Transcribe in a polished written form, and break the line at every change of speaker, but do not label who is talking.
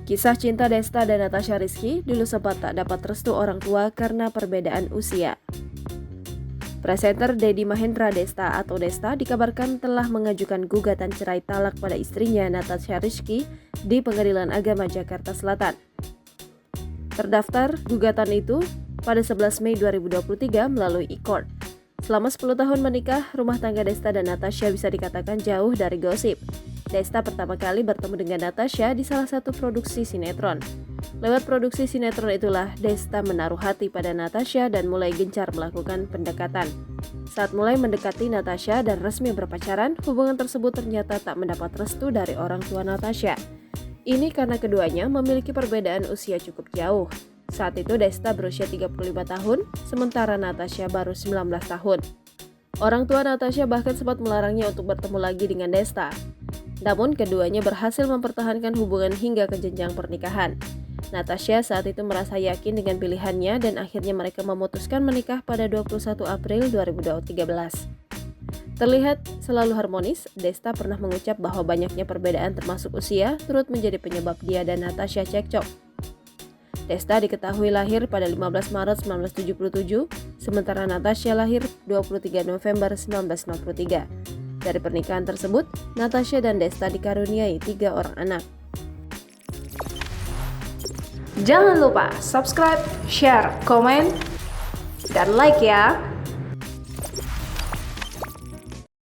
Kisah cinta Desta dan Natasha Rizky dulu sempat tak dapat restu orang tua karena perbedaan usia. Presenter Deddy Mahendra Desta atau Desta dikabarkan telah mengajukan gugatan cerai talak pada istrinya Natasha Rizky di Pengadilan Agama Jakarta Selatan. Terdaftar gugatan itu pada 11 Mei 2023 melalui e-court. Selama 10 tahun menikah, rumah tangga Desta dan Natasha bisa dikatakan jauh dari gosip. Desta pertama kali bertemu dengan Natasha di salah satu produksi sinetron. Lewat produksi sinetron itulah Desta menaruh hati pada Natasha dan mulai gencar melakukan pendekatan. Saat mulai mendekati Natasha dan resmi berpacaran, hubungan tersebut ternyata tak mendapat restu dari orang tua Natasha. Ini karena keduanya memiliki perbedaan usia cukup jauh. Saat itu Desta berusia 35 tahun, sementara Natasha baru 19 tahun. Orang tua Natasha bahkan sempat melarangnya untuk bertemu lagi dengan Desta. Namun keduanya berhasil mempertahankan hubungan hingga ke jenjang pernikahan. Natasha saat itu merasa yakin dengan pilihannya dan akhirnya mereka memutuskan menikah pada 21 April 2013. Terlihat selalu harmonis, Desta pernah mengucap bahwa banyaknya perbedaan termasuk usia turut menjadi penyebab dia dan Natasha cekcok. Desta diketahui lahir pada 15 Maret 1977, sementara Natasha lahir 23 November 1963. Dari pernikahan tersebut, Natasha dan Desta dikaruniai 3 orang anak.
Jangan lupa subscribe, share, komen, dan like ya!